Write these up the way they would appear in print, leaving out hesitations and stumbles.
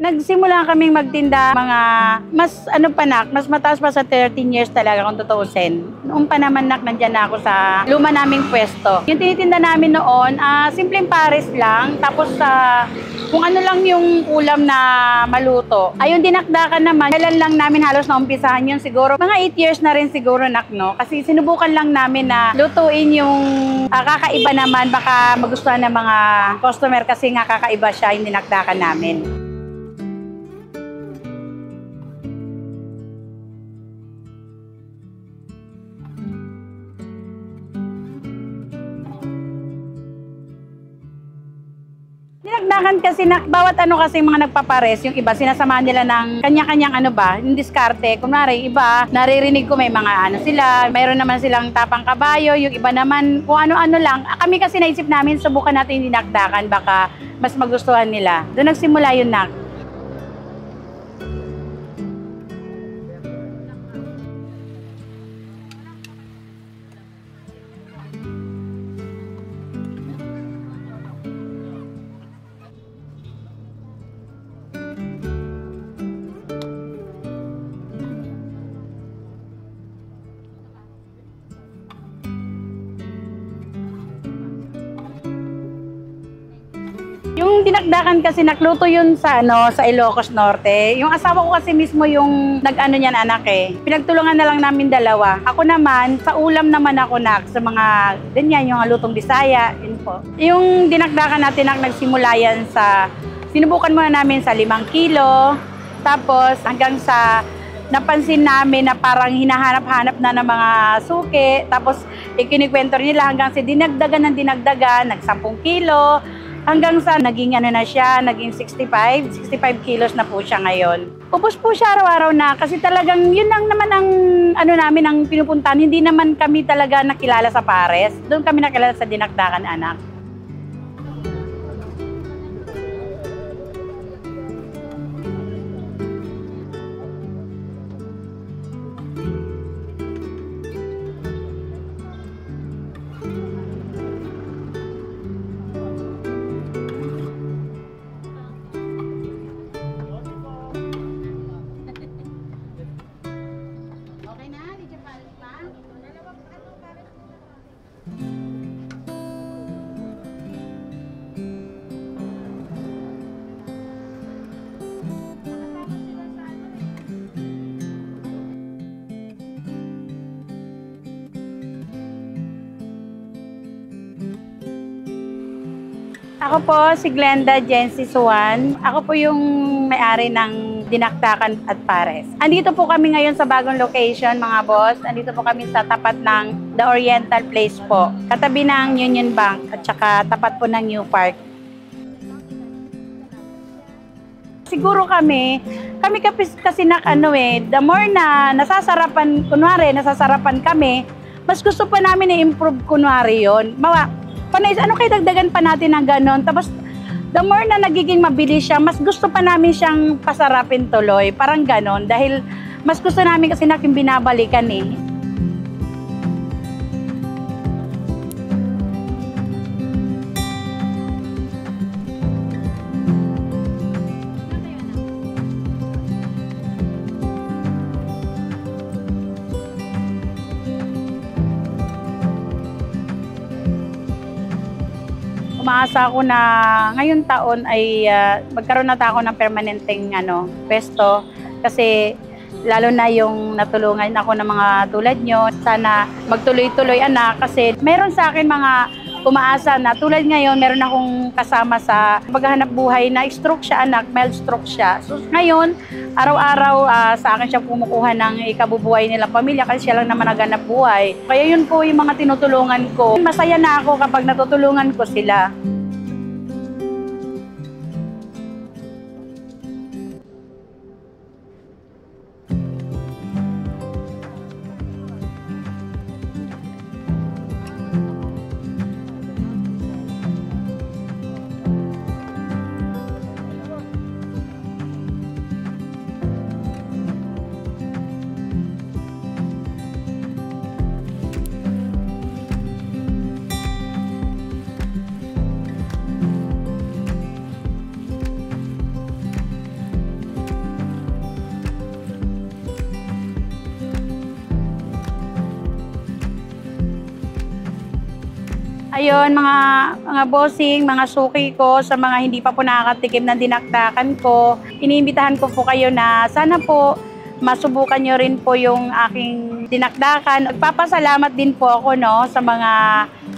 Nagsimula kaming magtinda mga mas mas mataas pa sa 13 years talaga kung tutuusin. Noong pa naman nandyan na ako sa luma naming pwesto. Yung tinitinda namin noon, simpleng pares lang. Tapos kung ano lang yung ulam na maluto. Ayun dinakdakan naman, kailan lang namin halos naumpisahan yun siguro. Mga 8 years na rin siguro no? Kasi sinubukan lang namin na lutuin yung kakaiba naman. Baka magustuhan ng mga customer kasi nga kakaiba siya yung dinakdakan namin. Dinagdagan kasi bawat kasi mga nagpapares, yung iba sinasamahan nila ng kanya-kanyang yung diskarte. Kunwari, iba, naririnig ko may mga sila, mayroon naman silang tapang kabayo, yung iba naman kung ano-ano lang. Kami kasi naisip namin, subukan natin yung dinagdagan, baka mas magustuhan nila. Doon nagsimula yun Yung dinakdakan kasi nakluto yun sa Ilocos Norte. Yung asawa ko kasi mismo yung niyan anak eh. Pinagtulungan na lang namin dalawa. Ako naman, sa ulam naman ako sa mga ganyan, yung lutong Bisaya, yun po. Yung dinakdakan natin nagsimula yan sinubukan muna namin sa 5 kilo. Tapos hanggang sa napansin namin na parang hinahanap-hanap na ng mga suki. Tapos ikinikwento nila hanggang sa dinagdagan, nag 10 kilo. Hanggang sa naging naging 65 kilos na po siya ngayon. Ubos po siya araw-araw na kasi talagang yun lang naman ang namin ang pinupuntahan. Hindi naman kami talaga nakilala sa pares. Doon kami nakilala sa dinakdakan anak. Ako po si Glenda Jency Suwan. Ako po yung may-ari ng Dinakdakan at Pares. Andito po kami ngayon sa bagong location mga boss. Andito po kami sa tapat ng The Oriental Place po. Katabi ng Union Bank at saka tapat po ng New Park. Siguro kami kasi the more na nasasarapan kami, mas gusto pa namin i-improve kunwari yun. Kayo dagdagan pa natin ng ganon. Tapos, the more na nagiging mabilis siya, mas gusto pa namin siyang pasarapin tuloy. Parang ganon. Dahil mas gusto namin kasi binabalikan eh. Umaasa ako na ngayong taon ay magkaroon na ako ng permanenteng pwesto kasi lalo na yung natulungan ako ng mga tulad nyo. Sana magtuloy-tuloy anak kasi meron sa akin mga umaasa na tulad ngayon meron akong kasama sa paghahanap buhay na stroke siya anak, mild stroke siya. So ngayon, araw-araw sa akin siya kumukuha ng ikabubuhay nilang pamilya kasi siya lang naman naghanap buhay. Kaya yun po yung mga tinutulungan ko. Masaya na ako kapag natutulungan ko sila. Ayun, mga bossing, mga suki ko, sa mga hindi pa po nakakatikim ng dinakdakan ko, iniimbitahan ko po kayo na sana po masubukan nyo rin po yung aking dinakdakan. Nagpapasalamat din po ako no, sa mga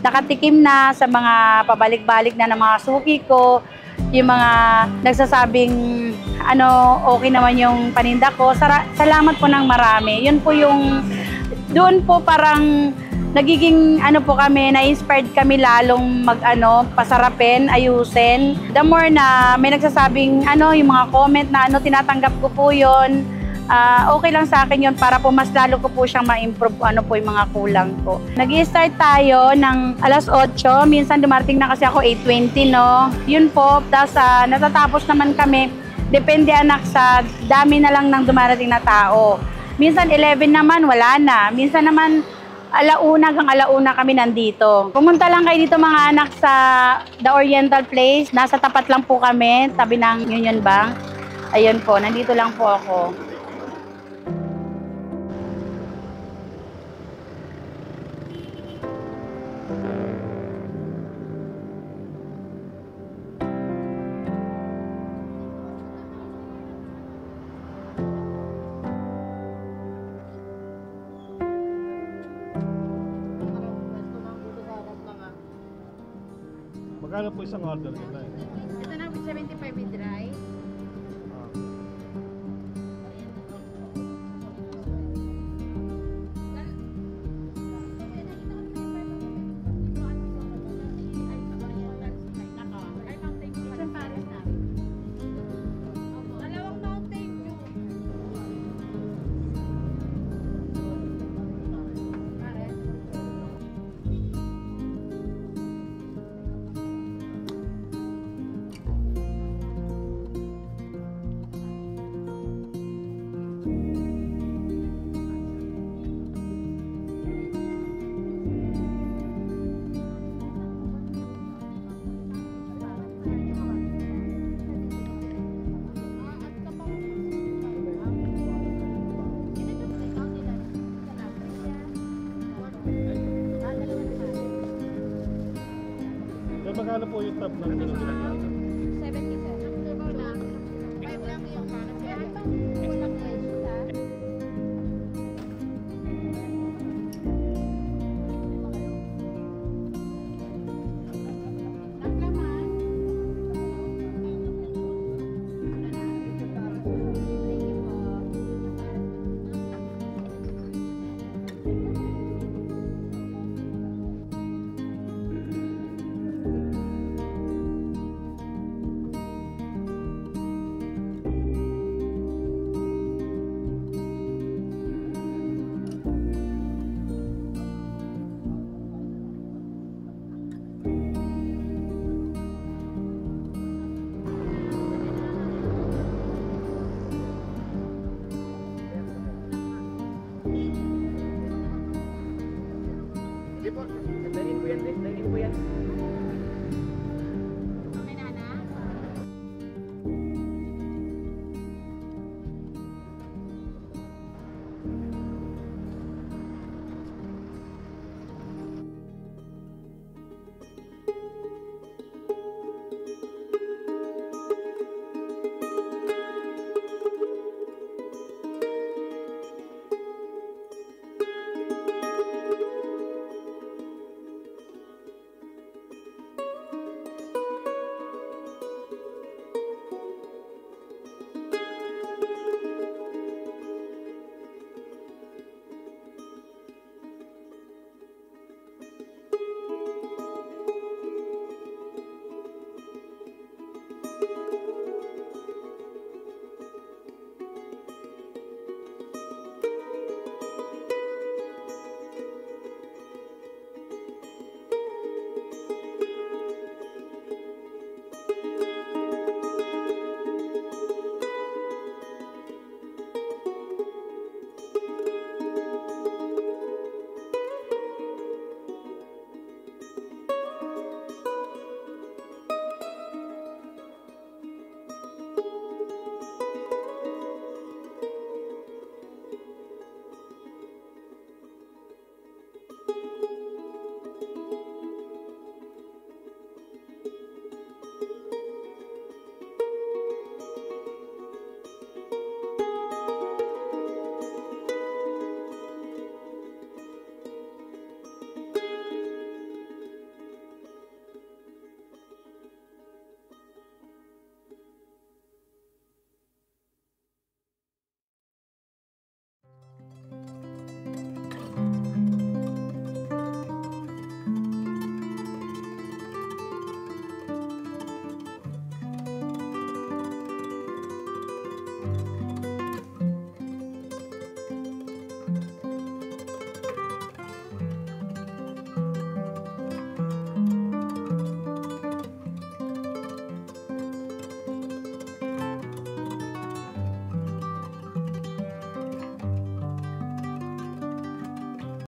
nakatikim na, sa mga pabalik-balik na ng mga suki ko, yung mga nagsasabing okay naman yung paninda ko. Salamat po ng marami. Yun po yung, doon po parang nagiging po kami, na-inspired kami lalong pasarapin, ayusin. The more na may nagsasabing yung mga comment na tinatanggap ko po yun. Okay lang sa akin yun para po mas lalo ko po siyang ma-improve po yung mga kulang ko. Nag-i-start tayo ng alas 8, minsan dumarating na kasi ako 8:20 no. Yun po, tapos natatapos naman kami, depende anak sa dami na lang ng dumarating na tao. Minsan 11 naman, wala na. Minsan naman alauna hanggang alauna kami nandito. Pumunta lang kayo dito mga anak sa The Oriental Place. Nasa tapat lang po kami, tabi ng Union Bank. Ayun po, nandito lang po ako. Magkano po isang order nyo na Ito na, 75 with rice. Magkano po yung top ng dinakdakan? 70 sir. 5 lang yung Sige po.